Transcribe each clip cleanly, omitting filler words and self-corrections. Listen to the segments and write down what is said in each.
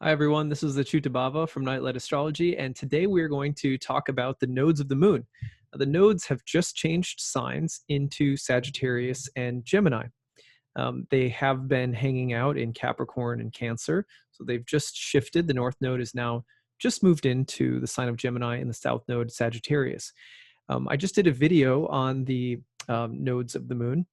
Hi everyone, this is the acyuta-bhava from Nightlight Astrology, and today we are going to talk about the nodes of the moon. Now, the nodes have just changed signs into Sagittarius and Gemini. They have been hanging out in Capricorn and Cancer, so they've just shifted. The North Node is now just moved into the sign of Gemini and the South Node Sagittarius. I just did a video on the nodes of the moon.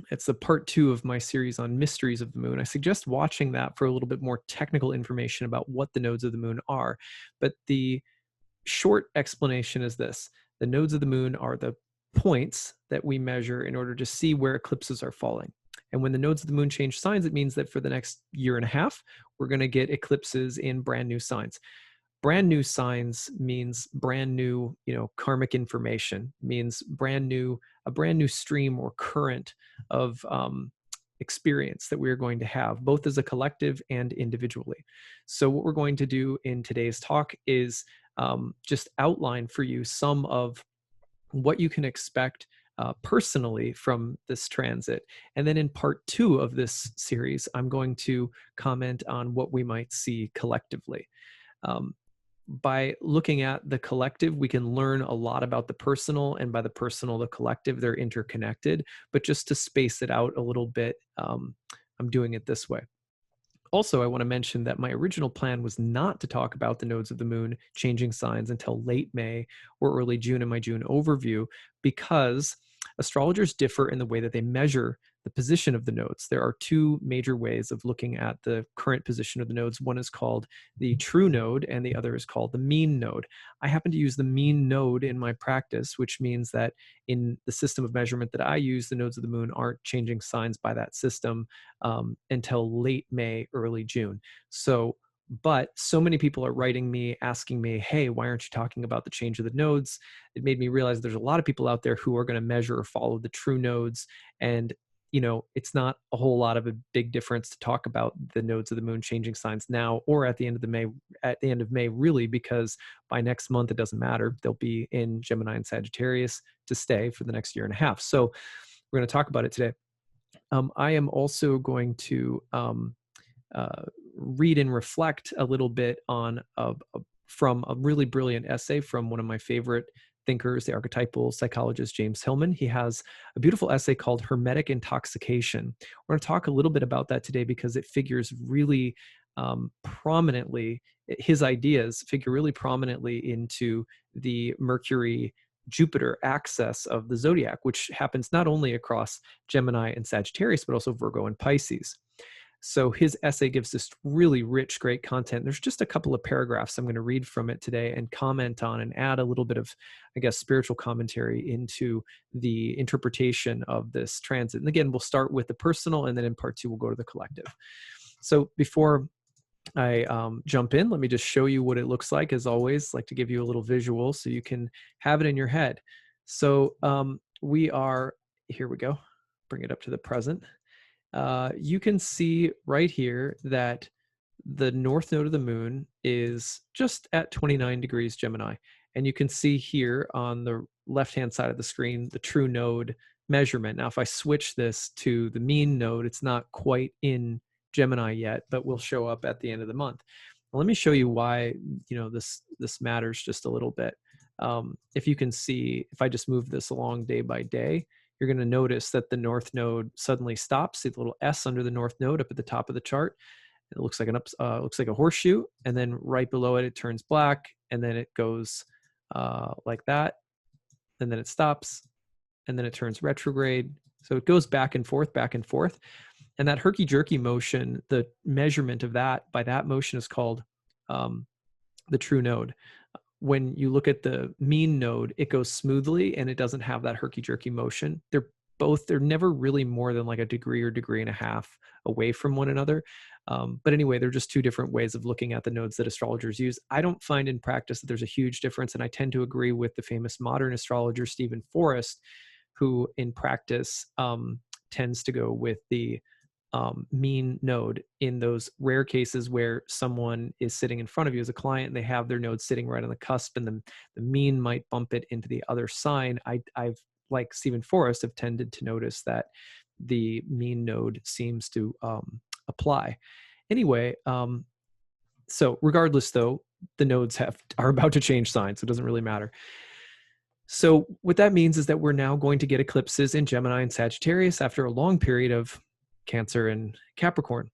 It's the part 2 of my series on mysteries of the moon. I suggest watching that for a little bit more technical information about what the nodes of the moon are. But the short explanation is this. The nodes of the moon are the points that we measure in order to see where eclipses are falling. And when the nodes of the moon change signs, it means that for the next year and a half, we're going to get eclipses in brand new signs. Brand new signs means brand new, karmic information, means a brand new stream or current of experience that we're going to have, both as a collective and individually. So what we're going to do in today's talk is just outline for you some of what you can expect personally from this transit. And then in part 2 of this series, I'm going to comment on what we might see collectively. By looking at the collective, we can learn a lot about the personal, and by the personal, the collective, they're interconnected. But just to space it out a little bit, I'm doing it this way. Also, I want to mention that my original plan was not to talk about the nodes of the moon changing signs until late May or early June in my June overview, because astrologers differ in the way that they measure the position of the nodes. There are two major ways of looking at the current position of the nodes. One is called the true node, and the other is called the mean node. I happen to use the mean node in my practice, which means that in the system of measurement that I use, the nodes of the moon aren't changing signs by that system until late May, early June. But so many people are writing me, asking me, hey, why aren't you talking about the change of the nodes? It made me realize there's a lot of people out there who are going to measure or follow the true nodes. And, it's not a whole lot of a big difference to talk about the nodes of the moon changing signs now or at the end of May, really, because by next month, it doesn't matter. They'll be in Gemini and Sagittarius to stay for the next year and a half. So we're going to talk about it today. I am also going to read and reflect a little bit on from a really brilliant essay from one of my favorite thinkers, the archetypal psychologist James Hillman. He has a beautiful essay called Hermetic Intoxication. We're going to talk a little bit about that today because it figures really prominently, his ideas figure really prominently into the Mercury Jupiter axis of the zodiac, which happens not only across Gemini and Sagittarius, but also Virgo and Pisces. So his essay gives this really rich, great content. There's just a couple of paragraphs I'm going to read from it today and comment on and add a little bit of, spiritual commentary into the interpretation of this transit. And again, we'll start with the personal, and then in part 2, we'll go to the collective. So before I jump in, let me just show you what it looks like. As always, like to give you a little visual so you can have it in your head. So here we go, bring it up to the present. You can see right here that the north node of the moon is just at 29 degrees Gemini. And you can see here on the left-hand side of the screen, the true node measurement. Now, if I switch this to the mean node, it's not quite in Gemini yet, but will show up at the end of the month. Now, let me show you why, this matters just a little bit. If you can see, if I just move this along day by day, you're going to notice that the north node suddenly stops. See the little S under the north node up at the top of the chart. It looks like looks like a horseshoe, and then right below it, it turns black, and then it goes like that, and then it stops, and then it turns retrograde. So it goes back and forth, and that herky-jerky motion, the measurement of that by that motion is called the true node. When you look at the mean node, it goes smoothly and it doesn't have that herky-jerky motion. They're never really more than like a degree or degree and a half away from one another. But anyway, they're just two different ways of looking at the nodes that astrologers use. I don't find in practice that there's a huge difference, and I tend to agree with the famous modern astrologer Stephen Forrest, who in practice tends to go with the mean node in those rare cases where someone is sitting in front of you as a client and they have their node sitting right on the cusp, and the mean might bump it into the other sign. I've, like Stephen Forrest, have tended to notice that the mean node seems to apply. Anyway, So regardless, though, the nodes are about to change signs. So it doesn't really matter. So what that means is that we're now going to get eclipses in Gemini and Sagittarius after a long period of Cancer and Capricorn.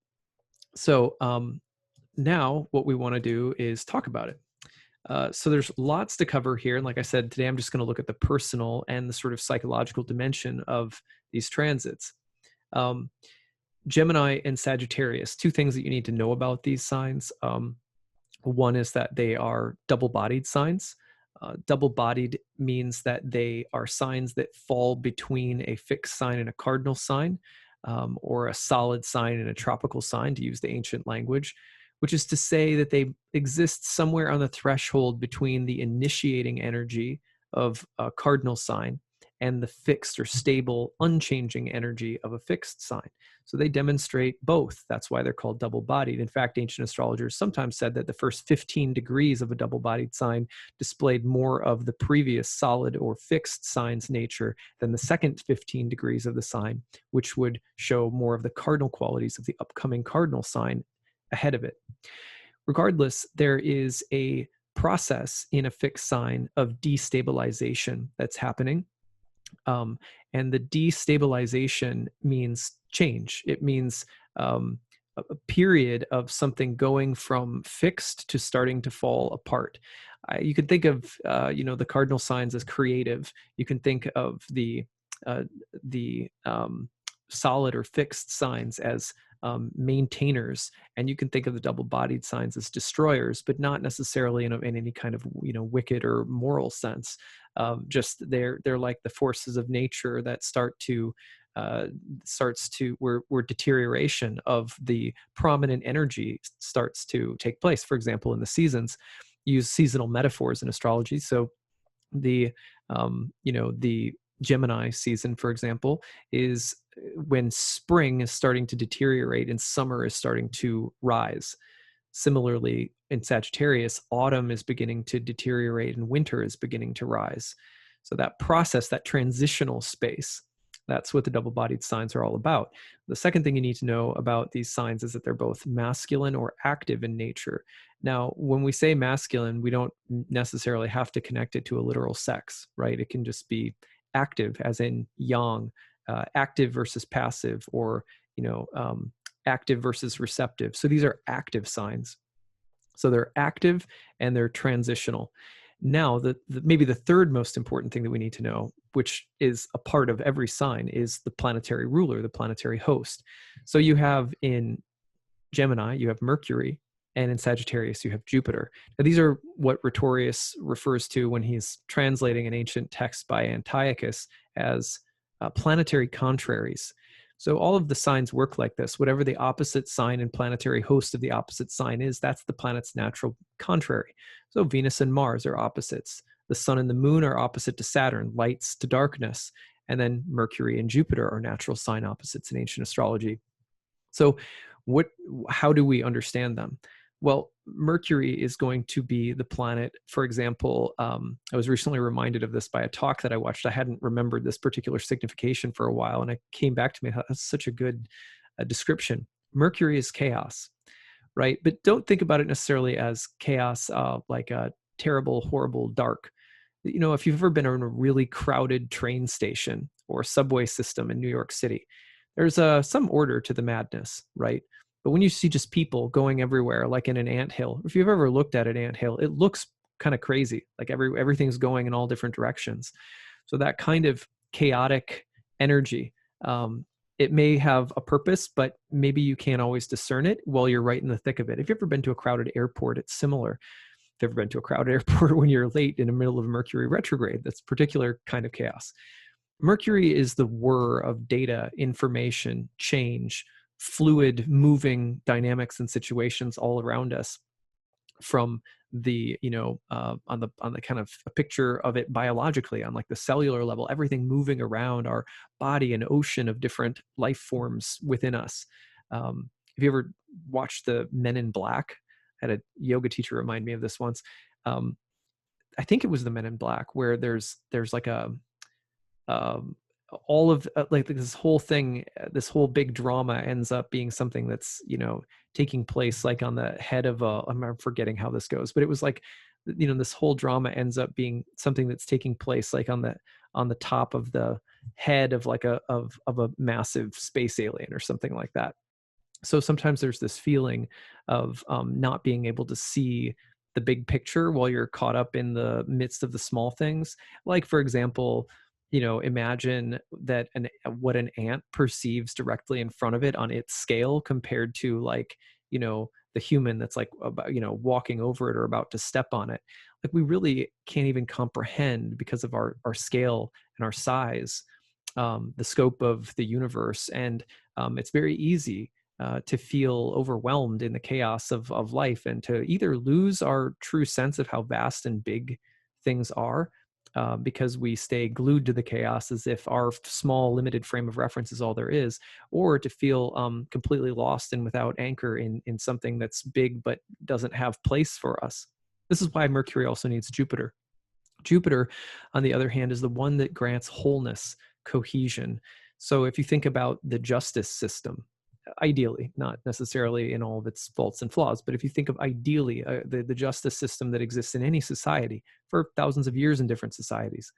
So now what we want to do is talk about it. So there's lots to cover here. And like I said, today I'm just going to look at the personal and the sort of psychological dimension of these transits. Gemini and Sagittarius, two things that you need to know about these signs. One is that they are double-bodied signs. Double-bodied means that they are signs that fall between a fixed sign and a cardinal sign, or a solid sign and a tropical sign, to use the ancient language, which is to say that they exist somewhere on the threshold between the initiating energy of a cardinal sign and the fixed or stable, unchanging energy of a fixed sign. So they demonstrate both. That's why they're called double-bodied. In fact, ancient astrologers sometimes said that the first 15 degrees of a double-bodied sign displayed more of the previous solid or fixed sign's nature than the second 15 degrees of the sign, which would show more of the cardinal qualities of the upcoming cardinal sign ahead of it. Regardless, there is a process in a fixed sign of destabilization that's happening. And the destabilization means change. It means a period of something going from fixed to starting to fall apart. You can think of the cardinal signs as creative. You can think of the solid or fixed signs as maintainers, and you can think of the double-bodied signs as destroyers, but not necessarily in any kind of wicked or moral sense. Just they're like the forces of nature that where deterioration of the prominent energy starts to take place. For example, in the seasons, use seasonal metaphors in astrology. So the Gemini season, for example, is when spring is starting to deteriorate and summer is starting to rise. Similarly, in Sagittarius, autumn is beginning to deteriorate and winter is beginning to rise. So that process, that transitional space, that's what the double-bodied signs are all about. The second thing you need to know about these signs is that they're both masculine or active in nature. Now, when we say masculine, we don't necessarily have to connect it to a literal sex, right? It can just be active, as in yang, active versus passive, or active versus receptive. So these are active signs. So they're active and they're transitional. Now, maybe the third most important thing that we need to know, which is a part of every sign, is the planetary ruler, the planetary host. So you have in Gemini, you have Mercury, and in Sagittarius, you have Jupiter. Now, these are what Rhetorius refers to when he's translating an ancient text by Antiochus as planetary contraries. So all of the signs work like this. Whatever the opposite sign and planetary host of the opposite sign is, that's the planet's natural contrary. So Venus and Mars are opposites. The sun and the moon are opposite to Saturn, lights to darkness. And then Mercury and Jupiter are natural sign opposites in ancient astrology. So how do we understand them? Well, Mercury is going to be the planet. For example, I was recently reminded of this by a talk that I watched. I hadn't remembered this particular signification for a while, and it came back to me. That's such a good description. Mercury is chaos, right? But don't think about it necessarily as chaos, like a terrible, horrible, dark. If you've ever been in a really crowded train station or subway system in New York City, there's some order to the madness, right? But when you see just people going everywhere, like in an anthill, if you've ever looked at an anthill, it looks kind of crazy. Like everything's going in all different directions. So that kind of chaotic energy, it may have a purpose, but maybe you can't always discern it while you're right in the thick of it. If you've ever been to a crowded airport, it's similar. If you've ever been to a crowded airport when you're late in the middle of Mercury retrograde, that's a particular kind of chaos. Mercury is the whir of data, information, change, fluid, moving dynamics and situations all around us. From the on the kind of a picture of it biologically, on like the cellular level, everything moving around our body, an ocean of different life forms within us. Have you ever watched the Men in Black? I had a yoga teacher remind me of this once. I think it was the Men in Black, where there's like a all of like this whole thing, this whole big drama ends up being something that's, taking place like on the head of I'm forgetting how this goes, but it was like, this whole drama ends up being something that's taking place like on the top of the head of like of a massive space alien or something like that. So sometimes there's this feeling of not being able to see the big picture while you're caught up in the midst of the small things. Like, for example, imagine that what an ant perceives directly in front of it on its scale compared to like, the human that's like about, walking over it or about to step on it. Like, we really can't even comprehend because of our scale and our size, the scope of the universe. And it's very easy to feel overwhelmed in the chaos of life, and to either lose our true sense of how vast and big things are, because we stay glued to the chaos as if our small limited frame of reference is all there is, or to feel completely lost and without anchor in something that's big but doesn't have place for us. This is why Mercury also needs Jupiter. Jupiter, on the other hand, is the one that grants wholeness, cohesion. So if you think about the justice system, ideally, not necessarily in all of its faults and flaws, but if you think of ideally the justice system that exists in any society for thousands of years in different societies,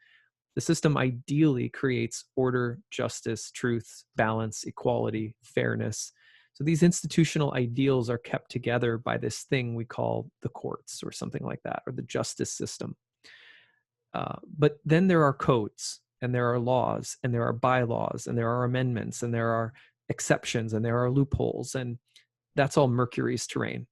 the system ideally creates order, justice, truth, balance, equality, fairness. So these institutional ideals are kept together by this thing we call the courts or something like that, or the justice system. But then there are codes, and there are laws, and there are bylaws, and there are amendments, and there are exceptions, and there are loopholes, and that's all Mercury's terrain.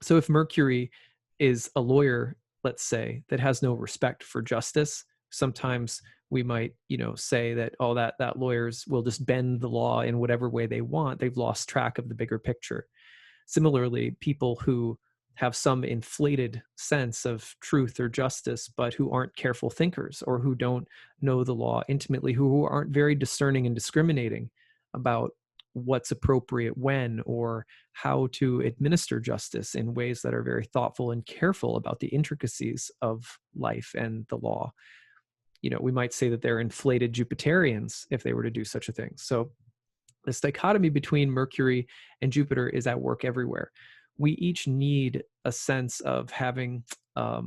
So if Mercury is a lawyer, let's say, that has no respect for justice, sometimes we might, say that, oh, that lawyers will just bend the law in whatever way they want. They've lost track of the bigger picture. Similarly, people who have some inflated sense of truth or justice, but who aren't careful thinkers, or who don't know the law intimately, who aren't very discerning and discriminating about what's appropriate when, or how to administer justice in ways that are very thoughtful and careful about the intricacies of life and the law. We might say that they're inflated Jupiterians if they were to do such a thing. So this dichotomy between Mercury and Jupiter is at work everywhere. We each need a sense of having a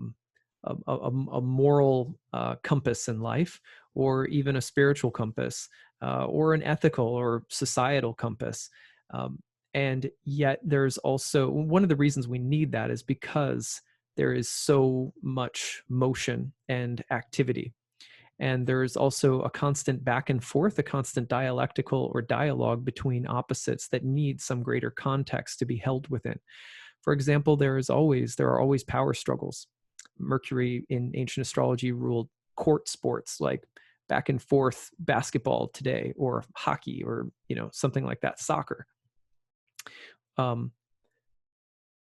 moral compass in life, or even a spiritual compass, or an ethical or societal compass. And yet there's also, one of the reasons we need that is because there is so much motion and activity. And there's also a constant back and forth, a constant dialectical or dialogue between opposites that need some greater context to be held within. For example, there are always power struggles. Mercury in ancient astrology ruled court sports like back and forth basketball today, or hockey, or something like that, soccer.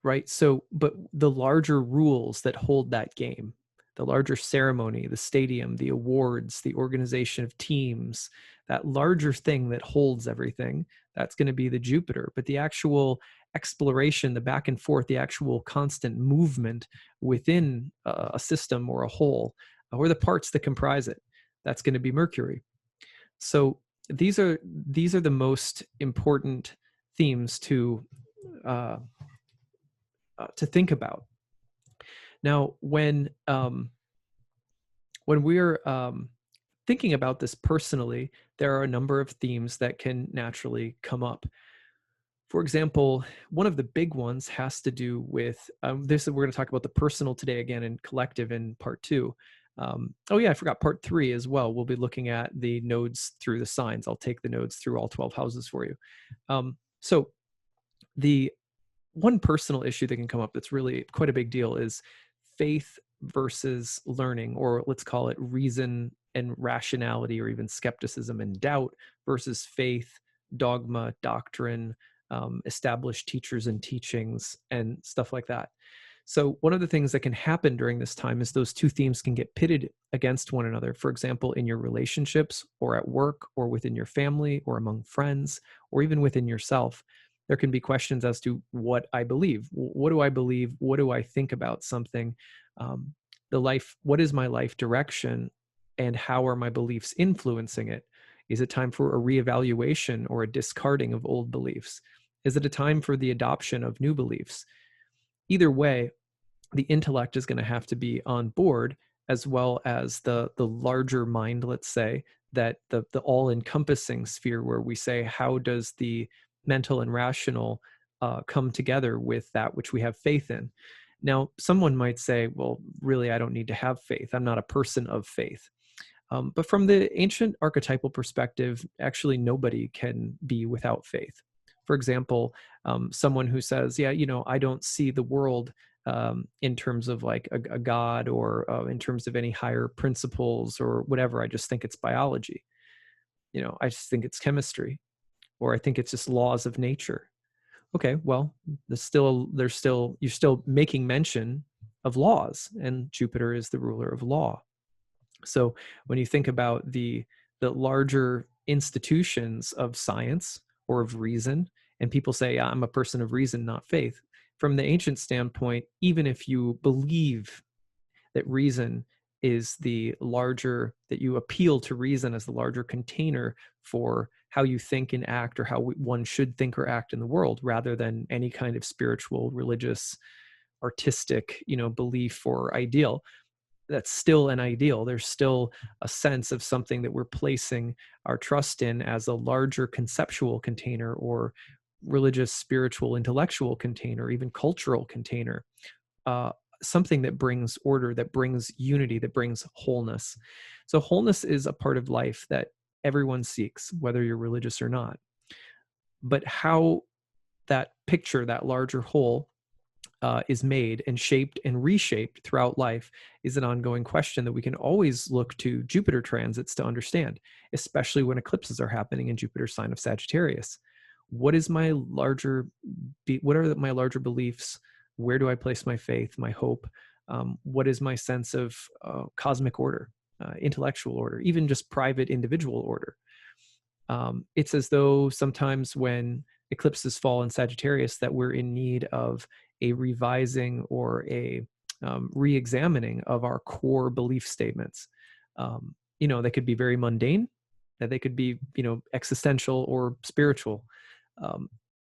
Right. So, but the larger rules that hold that game, the larger ceremony, the stadium, the awards, the organization of teams, that larger thing that holds everything, that's going to be the Jupiter. But the actual exploration, the back and forth, the actual constant movement within a system or a whole, or the parts that comprise it, that's going to be Mercury. So these are the most important themes to think about. Now, when we're thinking about this personally, there are a number of themes that can naturally come up. For example, one of the big ones has to do with this. We're going to talk about the personal today again, and collective in part 2. Oh yeah, I forgot part 3 as well. We'll be looking at the nodes through the signs. I'll take the nodes through all 12 houses for you. So the one personal issue that can come up that's really quite a big deal is faith versus learning, or let's call it reason and rationality, or even skepticism and doubt, versus faith, dogma, doctrine, established teachers and teachings, and stuff like that. So one of the things that can happen during this time is those two themes can get pitted against one another. For example, in your relationships, or at work, or within your family, or among friends, or even within yourself. There can be questions as to what I believe. What do I believe? What do I think about something? What is my life direction, and how are my beliefs influencing it? Is it time for a reevaluation or a discarding of old beliefs? Is it a time for the adoption of new beliefs? Either way, the intellect is going to have to be on board, as well as the larger mind, let's say, that the all-encompassing sphere where we say, how does the mental and rational come together with that which we have faith in? Now, someone might say, well, really, I don't need to have faith. I'm not a person of faith. But from the ancient archetypal perspective, actually nobody can be without faith. For example, someone who says, yeah, I don't see the world in terms of like a god, or in terms of any higher principles or whatever. I just think it's biology. I just think it's chemistry, or I think it's just laws of nature. Okay, well, you're still making mention of laws, and Jupiter is the ruler of law. So when you think about the larger institutions of science or of reason, and people say, I'm a person of reason, not faith. From the ancient standpoint, even if you believe that reason is the larger, that you appeal to reason as the larger container for how you think and act, or how one should think or act in the world, rather than any kind of spiritual, religious, artistic, belief or ideal, that's still an ideal. There's still a sense of something that we're placing our trust in as a larger conceptual container, or religious, spiritual, intellectual container, even cultural container. Something that brings order, that brings unity, that brings wholeness. So wholeness is a part of life that everyone seeks, whether you're religious or not. But how that picture, that larger whole, is made and shaped and reshaped throughout life is an ongoing question that we can always look to Jupiter transits to understand, especially when eclipses are happening in Jupiter's sign of Sagittarius. What are my larger beliefs? Where do I place my faith, my hope? What is my sense of cosmic order, intellectual order, even just private individual order? It's as though sometimes when eclipses fall in Sagittarius that we're in need of a revising or a re-examining of our core belief statements. They could be very mundane, that they could be, existential or spiritual.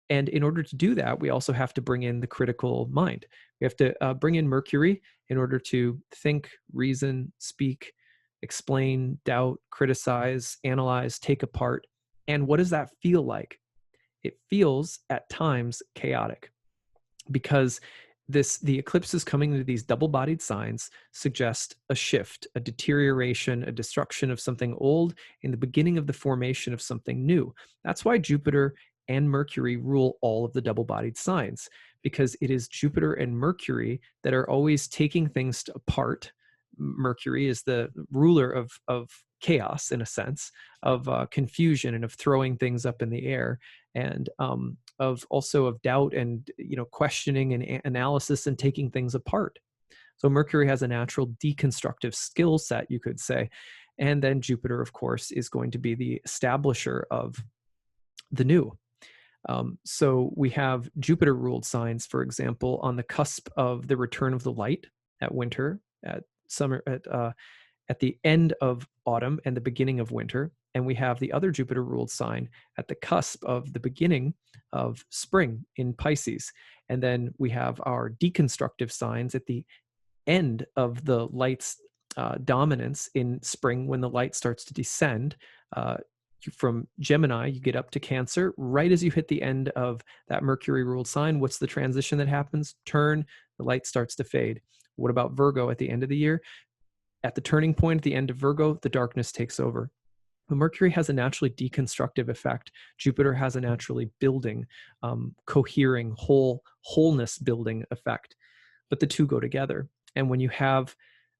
And in order to do that, we also have to bring in the critical mind. We have to bring in Mercury in order to think, reason, speak, explain, doubt, criticize, analyze, take apart. And what does that feel like? It feels at times chaotic, because the eclipses coming into these double-bodied signs suggest a shift, a deterioration, a destruction of something old, in the beginning of the formation of something new. That's why Jupiter and Mercury rule all of the double-bodied signs, because it is Jupiter and Mercury that are always taking things apart. Mercury is the ruler of chaos, in a sense, of confusion, and of throwing things up in the air, and of doubt, and questioning and analysis, and taking things apart. So Mercury has a natural deconstructive skill set, you could say. And then Jupiter, of course, is going to be the establisher of the new. So we have Jupiter ruled signs, for example, on the cusp of the return of the light at winter, at summer, at the end of autumn and the beginning of winter. And we have the other Jupiter ruled sign at the cusp of the beginning of spring in Pisces. And then we have our deconstructive signs at the end of the light's dominance in spring, when the light starts to descend. From Gemini, you get up to Cancer. Right as you hit the end of that Mercury ruled sign, what's the transition that happens? Turn, the light starts to fade. What about Virgo at the end of the year? At the turning point at the end of Virgo, the darkness takes over. But Mercury has a naturally deconstructive effect. Jupiter has a naturally building, cohering, wholeness building effect. But the two go together. And when you have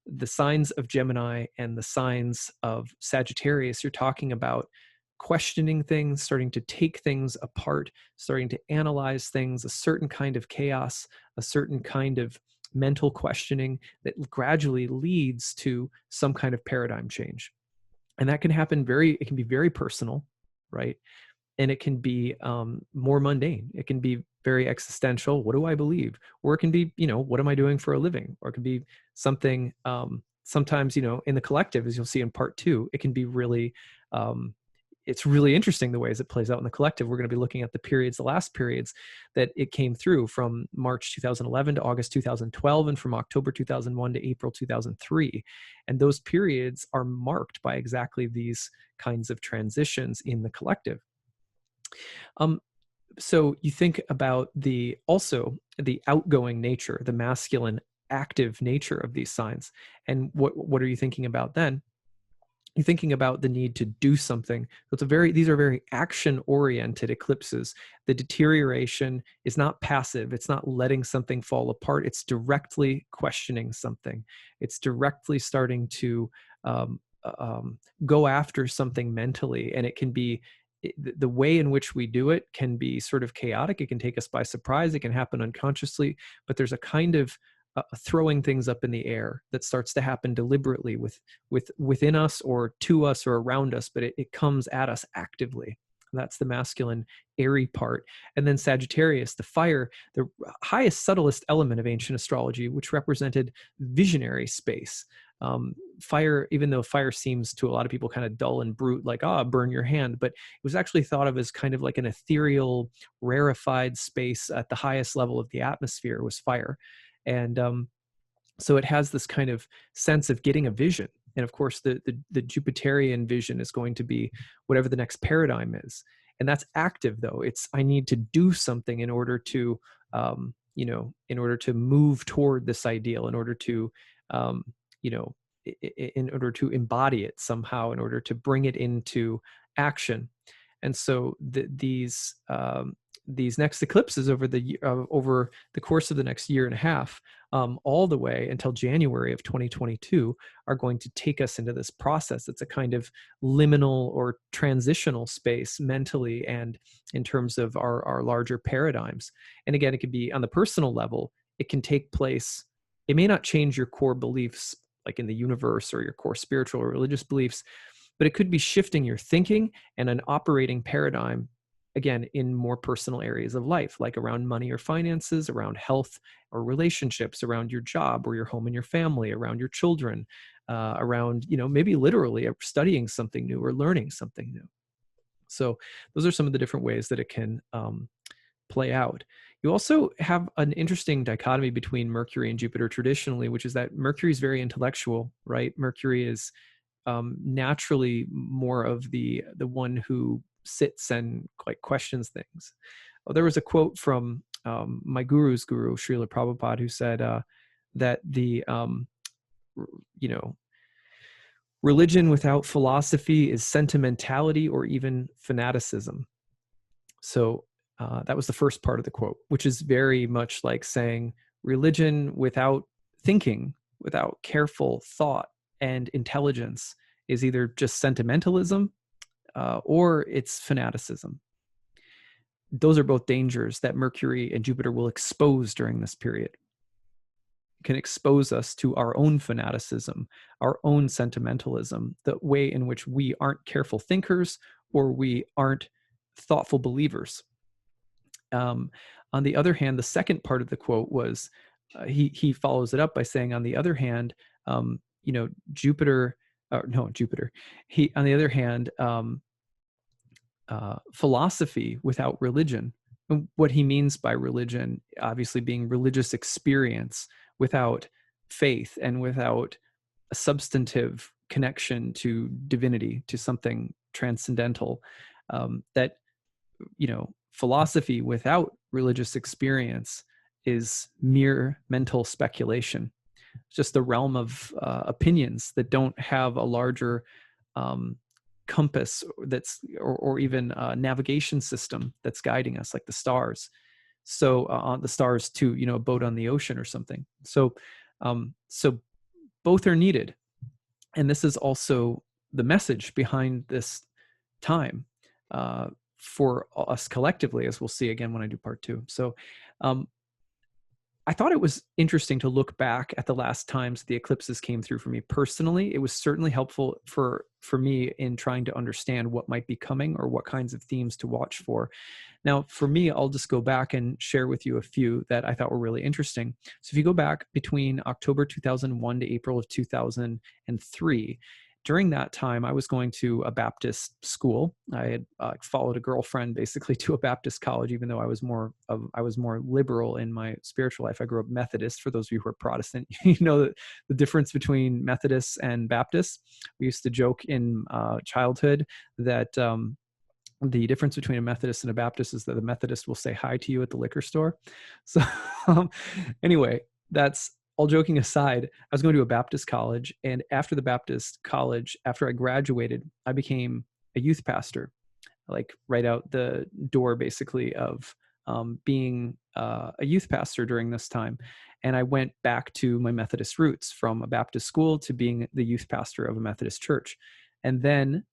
the signs of Gemini and the signs of Sagittarius, you're talking about questioning things, starting to take things apart, starting to analyze things, a certain kind of chaos, a certain kind of mental questioning that gradually leads to some kind of paradigm change. And that can happen it can be very personal, right? And it can be more mundane. It can be very existential. What do I believe? Or it can be, what am I doing for a living? Or it can be something, sometimes, in the collective, as you'll see in part 2, it can be really it's really interesting the ways it plays out in the collective. We're going to be looking at the periods, the last periods that it came through, from March 2011 to August 2012, and from October 2001 to April 2003. And those periods are marked by exactly these kinds of transitions in the collective. So you think about also the outgoing nature, the masculine active nature of these signs. And what are you thinking about then? You're thinking about the need to do something. So these are very action-oriented eclipses. The deterioration is not passive. It's not letting something fall apart. It's directly questioning something. It's directly starting to go after something mentally. And it can be, the way in which we do it can be sort of chaotic. It can take us by surprise. It can happen unconsciously, but there's a kind of throwing things up in the air that starts to happen deliberately within us or to us or around us, but it comes at us actively. That's the masculine, airy part. And then Sagittarius, the fire, the highest, subtlest element of ancient astrology, which represented visionary space. Fire, even though fire seems to a lot of people kind of dull and brute, like, burn your hand, but it was actually thought of as kind of like an ethereal, rarefied space at the highest level of the atmosphere was fire. And so it has this kind of sense of getting a vision. And of course, the Jupiterian vision is going to be whatever the next paradigm is. And that's active, though. It's, I need to do something in order to, in order to move toward this ideal, in order to, in order to embody it somehow, in order to bring it into action. And so these next eclipses over the course of the next year and a half, all the way until January of 2022, are going to take us into this process. It's a kind of liminal or transitional space mentally and in terms of our larger paradigms. And again, it could be on the personal level. It can take place. It may not change your core beliefs, like in the universe, or your core spiritual or religious beliefs, but it could be shifting your thinking and an operating paradigm, again, in more personal areas of life, like around money or finances, around health or relationships, around your job or your home and your family, around your children, around, maybe literally studying something new or learning something new. So those are some of the different ways that it can play out. You also have an interesting dichotomy between Mercury and Jupiter traditionally, which is that Mercury is very intellectual, right? Mercury is naturally more of the one who sits and like questions things. There was a quote from my guru's guru, Srila Prabhupada, who said that religion without philosophy is sentimentality or even fanaticism. So that was the first part of the quote, which is very much like saying religion without thinking, without careful thought and intelligence, is either just sentimentalism or it's fanaticism. Those are both dangers that Mercury and Jupiter will expose during this period. It can expose us to our own fanaticism, our own sentimentalism, the way in which we aren't careful thinkers or we aren't thoughtful believers. On the other hand, the second part of the quote was, he follows it up by saying, on the other hand, Jupiter, he, on the other hand, philosophy without religion. And what he means by religion, obviously being religious experience without faith and without a substantive connection to divinity, to something transcendental, that, philosophy without religious experience is mere mental speculation. It's just the realm of opinions that don't have a larger compass or even a navigation system that's guiding us, like the stars. So on the stars to, a boat on the ocean or something. So both are needed. And this is also the message behind this time for us collectively, as we'll see again when I do part 2. So I thought it was interesting to look back at the last times the eclipses came through for me personally. It was certainly helpful for me in trying to understand what might be coming or what kinds of themes to watch for. Now, for me, I'll just go back and share with you a few that I thought were really interesting. So if you go back between October 2001 to April of 2003, during that time, I was going to a Baptist school. I had followed a girlfriend basically to a Baptist college, even though I was more liberal in my spiritual life. I grew up Methodist. For those of you who are Protestant, you know that the difference between Methodists and Baptists. We used to joke in childhood that the difference between a Methodist and a Baptist is that the Methodist will say hi to you at the liquor store. So anyway, that's all joking aside. I was going to a Baptist college, and after the Baptist college, after I graduated, I became a youth pastor, like right out the door, basically, of being a youth pastor during this time. And I went back to my Methodist roots from a Baptist school to being the youth pastor of a Methodist church. And then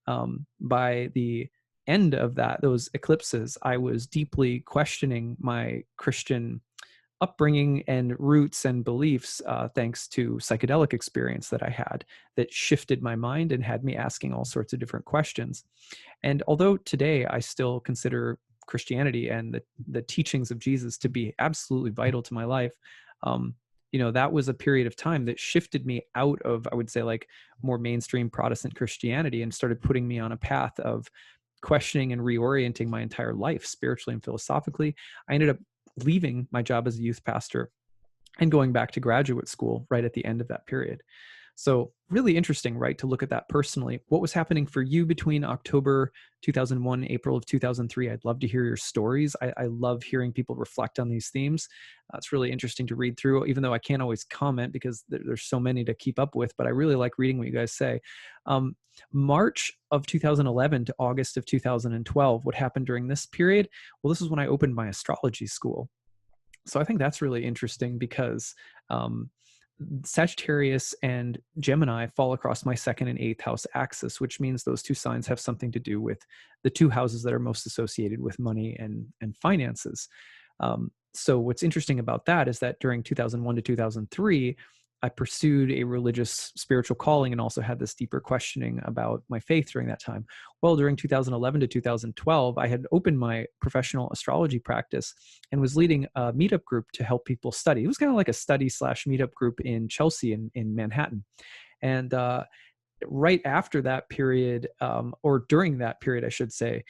by the end of those eclipses, I was deeply questioning my Christian upbringing and roots and beliefs, thanks to psychedelic experience that I had that shifted my mind and had me asking all sorts of different questions. And although today I still consider Christianity and the teachings of Jesus to be absolutely vital to my life, that was a period of time that shifted me out of, I would say, like more mainstream Protestant Christianity and started putting me on a path of questioning and reorienting my entire life spiritually and philosophically. I ended up leaving my job as a youth pastor and going back to graduate school right at the end of that period. So really interesting, right, to look at that personally. What was happening for you between October 2001, April of 2003? I'd love to hear your stories. I love hearing people reflect on these themes. It's really interesting to read through, even though I can't always comment because there's so many to keep up with, but I really like reading what you guys say. March of 2011 to August of 2012, what happened during this period? Well, this is when I opened my astrology school. So I think that's really interesting because Sagittarius and Gemini fall across my second and eighth house axis, which means those two signs have something to do with the two houses that are most associated with money and finances. So what's interesting about that is that during 2001 to 2003, I pursued a religious spiritual calling and also had this deeper questioning about my faith during that time. Well, during 2011 to 2012, I had opened my professional astrology practice and was leading a meetup group to help people study. It was kind of like a study/meetup group in Chelsea in Manhattan. And right after that period, or during that period, I should say,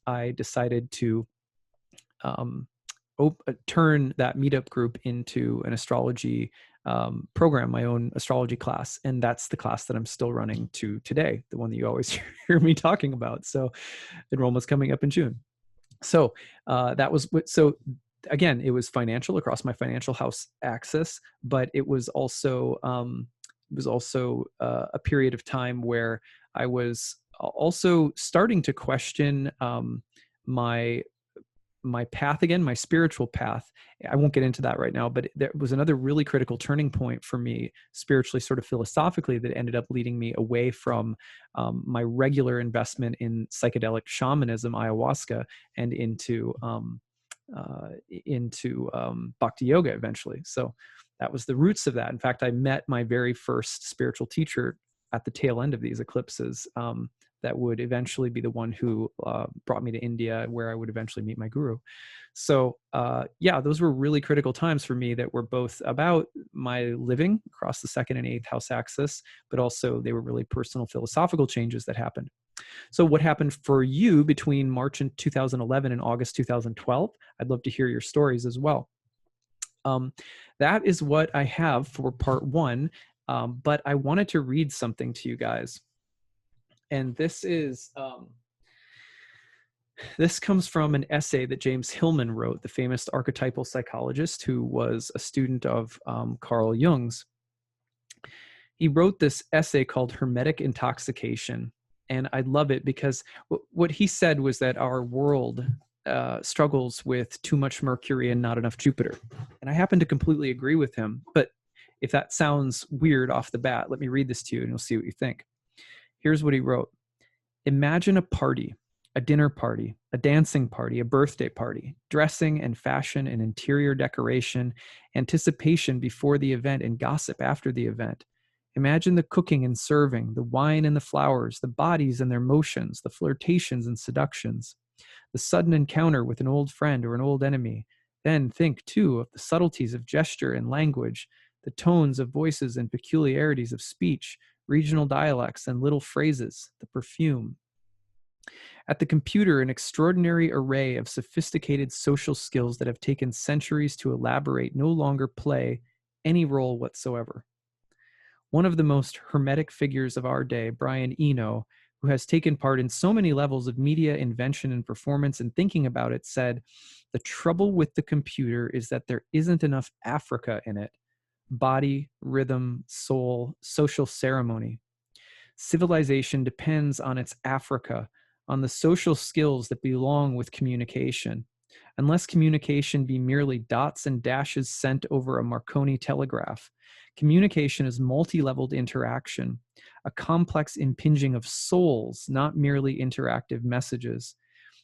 I decided to turn that meetup group into an astrology program, my own astrology class. And that's the class that I'm still running to today, the one that you always hear me talking about. So enrollment's coming up in June. So so again, it was financial across my financial house axis, but it was also a period of time where I was also starting to question my path again, my spiritual path. I won't get into that right now, but there was another really critical turning point for me spiritually, sort of philosophically, that ended up leading me away from my regular investment in psychedelic shamanism, ayahuasca, and into bhakti yoga eventually. So that was the roots of that. In fact, I met my very first spiritual teacher at the tail end of these eclipses. That would eventually be the one who brought me to India, where I would eventually meet my guru. So those were really critical times for me that were both about my living across the second and eighth house axis, but also they were really personal philosophical changes that happened. So what happened for you between March in 2011 and August 2012? I'd love to hear your stories as well. That is what I have for part one, but I wanted to read something to you guys. And this comes from an essay that James Hillman wrote, the famous archetypal psychologist who was a student of Carl Jung's. He wrote this essay called Hermetic Intoxication. And I love it because what he said was that our world struggles with too much Mercury and not enough Jupiter. And I happen to completely agree with him. But if that sounds weird off the bat, let me read this to you and you'll see what you think. Here's what he wrote. Imagine a party, a dinner party, a dancing party, a birthday party, dressing and fashion and interior decoration, anticipation before the event and gossip after the event. Imagine the cooking and serving, the wine and the flowers, the bodies and their motions, the flirtations and seductions, the sudden encounter with an old friend or an old enemy. Then think, too, of the subtleties of gesture and language, the tones of voices and peculiarities of speech, regional dialects, and little phrases, the perfume. At the computer, an extraordinary array of sophisticated social skills that have taken centuries to elaborate no longer play any role whatsoever. One of the most hermetic figures of our day, Brian Eno, who has taken part in so many levels of media invention and performance and thinking about it, said, "The trouble with the computer is that there isn't enough Africa in it. Body, rhythm, soul, social ceremony. Civilization depends on its Africa, on the social skills that belong with communication. Unless communication be merely dots and dashes sent over a Marconi telegraph, communication is multi-leveled interaction, a complex impinging of souls, not merely interactive messages.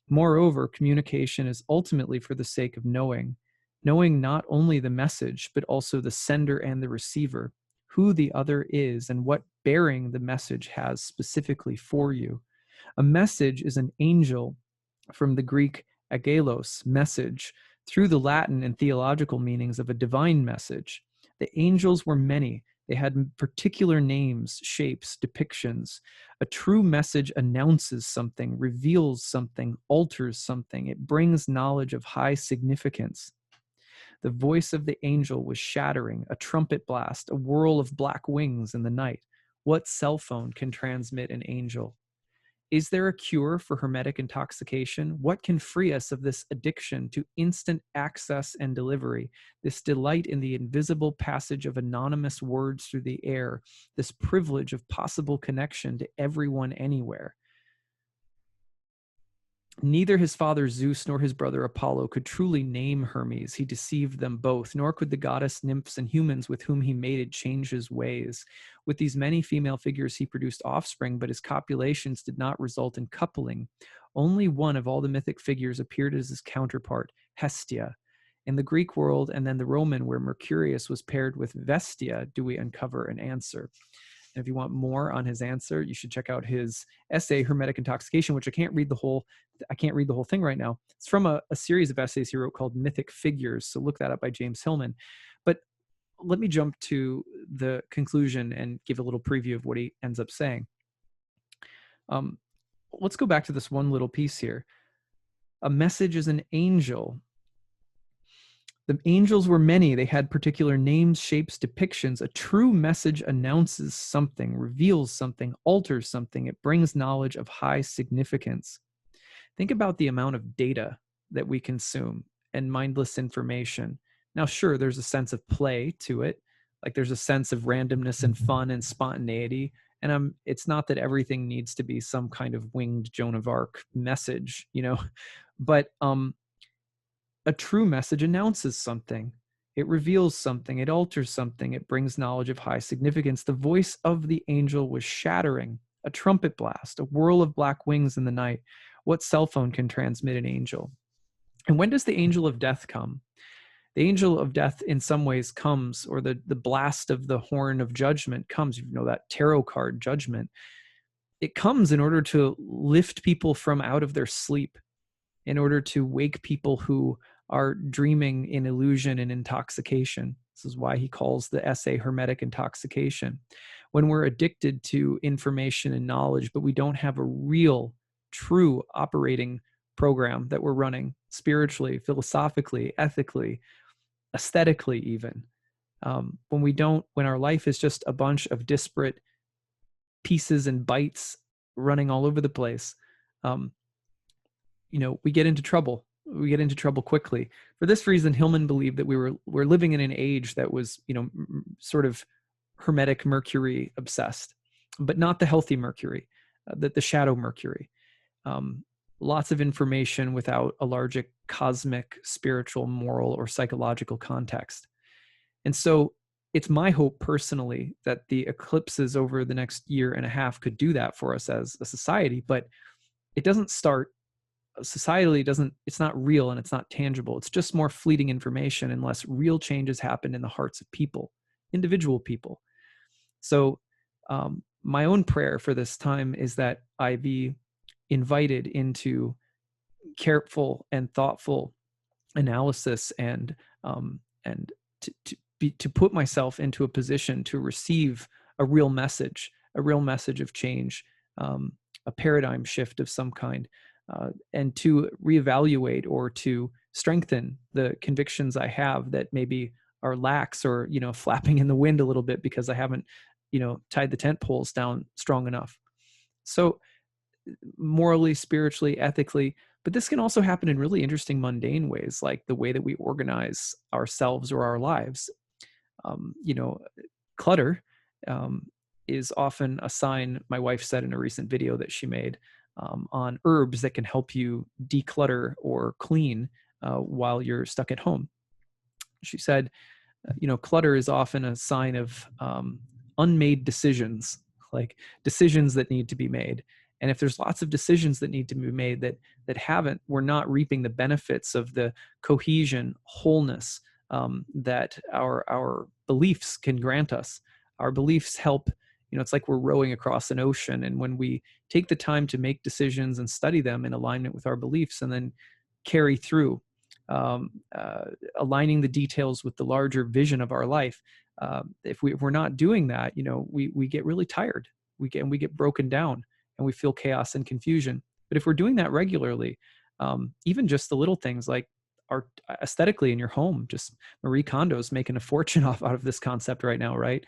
Moreover, communication is ultimately for the sake of knowing not only the message, but also the sender and the receiver, who the other is and what bearing the message has specifically for you. A message is an angel, from the Greek agelos, message, through the Latin and theological meanings of a divine message. The angels were many. They had particular names, shapes, depictions. A true message announces something, reveals something, alters something. It brings knowledge of high significance. The voice of the angel was shattering, a trumpet blast, a whirl of black wings in the night. What cell phone can transmit an angel? Is there a cure for hermetic intoxication? What can free us of this addiction to instant access and delivery, this delight in the invisible passage of anonymous words through the air, this privilege of possible connection to everyone anywhere? Neither his father Zeus nor his brother Apollo could truly name Hermes. He deceived them both, nor could the goddess, nymphs, and humans with whom he mated change his ways. With these many female figures, he produced offspring, but his copulations did not result in coupling. Only one of all the mythic figures appeared as his counterpart, Hestia. In the Greek world and then the Roman, where Mercurius was paired with Vestia, do we uncover an answer. And if you want more on his answer, you should check out his essay, Hermetic Intoxication, which I can't read the whole thing right now. It's from a series of essays he wrote called Mythic Figures. So look that up, by James Hillman. But let me jump to the conclusion and give a little preview of what he ends up saying. Let's go back to this one little piece here. A message is an angel. The angels were many. They had particular names, shapes, depictions. A true message announces something, reveals something, alters something. It brings knowledge of high significance. Think about the amount of data that we consume and mindless information. Now, sure, there's a sense of play to it. Like there's a sense of randomness and fun and spontaneity. And it's not that everything needs to be some kind of winged Joan of Arc message, but a true message announces something. It reveals something. It alters something. It brings knowledge of high significance. The voice of the angel was shattering, a trumpet blast, a whirl of black wings in the night. What cell phone can transmit an angel? And when does the angel of death come? The angel of death in some ways comes, or the blast of the horn of judgment comes. You know that tarot card, Judgment. It comes in order to lift people from out of their sleep, in order to wake people who are dreaming in illusion and intoxication. This is why he calls the essay Hermetic Intoxication. When we're addicted to information and knowledge, but we don't have a real, true operating program that we're running spiritually, philosophically, ethically, aesthetically even. When our life is just a bunch of disparate pieces and bytes running all over the place, we get into trouble. We get into trouble quickly. For this reason, Hillman believed that we're living in an age that was, sort of Hermetic Mercury obsessed, but not the healthy Mercury, the shadow Mercury. Lots of information without a larger cosmic, spiritual, moral, or psychological context. And so it's my hope personally that the eclipses over the next year and a half could do that for us as a society, but it doesn't start societally, it's not real and it's not tangible. It's just more fleeting information unless real changes happen in the hearts of people, individual people. So my own prayer for this time is that I be invited into careful and thoughtful analysis and to put myself into a position to receive a real message a real message of change, a paradigm shift of some kind, and to reevaluate or to strengthen the convictions I have that maybe are lax or, flapping in the wind a little bit because I haven't, tied the tent poles down strong enough. So morally, spiritually, ethically, but this can also happen in really interesting mundane ways, like the way that we organize ourselves or our lives. You know, clutter is often a sign. My wife said in a recent video that she made on herbs that can help you declutter or clean while you're stuck at home. She said, clutter is often a sign of unmade decisions, like decisions that need to be made. And if there's lots of decisions that need to be made we're not reaping the benefits of the cohesion, wholeness that our beliefs can grant us. Our beliefs help, it's like we're rowing across an ocean. And when we take the time to make decisions and study them in alignment with our beliefs and then carry through, aligning the details with the larger vision of our life. If we're not doing that, we get really tired. We get broken down, and we feel chaos and confusion. But if we're doing that regularly, even just the little things like aesthetically in your home, just Marie Kondo's making a fortune out of this concept right now, right?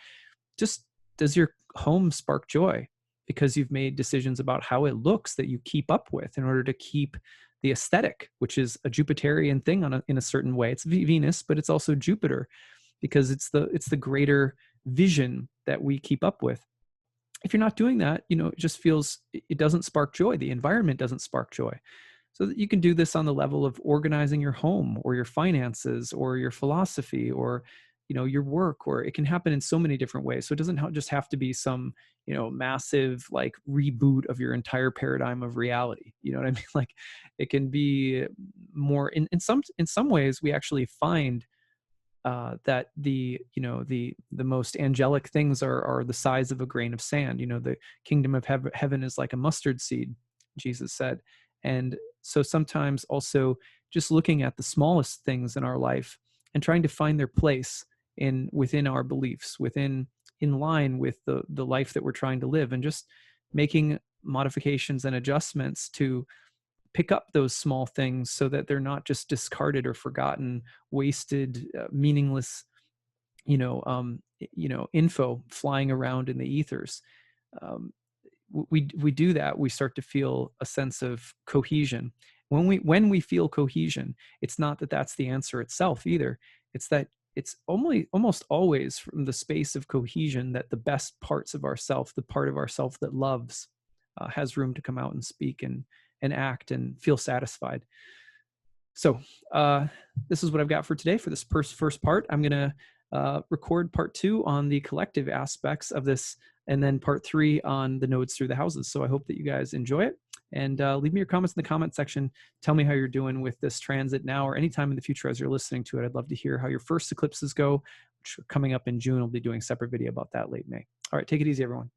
Just does your home spark joy because you've made decisions about how it looks that you keep up with in order to keep the aesthetic, which is a Jupiterian thing in a certain way. It's Venus, but it's also Jupiter because it's the greater vision that we keep up with. If you're not doing that, it just feels, it doesn't spark joy. The environment doesn't spark joy. So that you can do this on the level of organizing your home or your finances or your philosophy or, your work, or it can happen in so many different ways. So it doesn't just have to be some, massive like reboot of your entire paradigm of reality. You know what I mean? Like it can be more in some ways we actually find that the most angelic things are the size of a grain of sand. The kingdom of heaven is like a mustard seed, Jesus said. And so sometimes also just looking at the smallest things in our life and trying to find their place within our beliefs, in line with the life that we're trying to live, and just making modifications and adjustments to pick up those small things so that they're not just discarded or forgotten, wasted, meaningless, info flying around in the ethers. We do that, we start to feel a sense of cohesion. When we feel cohesion, it's not that that's the answer itself either. It's that it's almost always from the space of cohesion that the best parts of ourself, the part of ourself that loves, has room to come out and speak and act and feel satisfied. So this is what I've got for today for this first part. I'm going to record part 2 on the collective aspects of this, and then part 3 on the nodes through the houses. So I hope that you guys enjoy it, and leave me your comments in the comment section. Tell me how you're doing with this transit now or anytime in the future as you're listening to it. I'd love to hear how your first eclipses go, which are coming up in June. I'll be doing a separate video about that late May. All right, take it easy, everyone.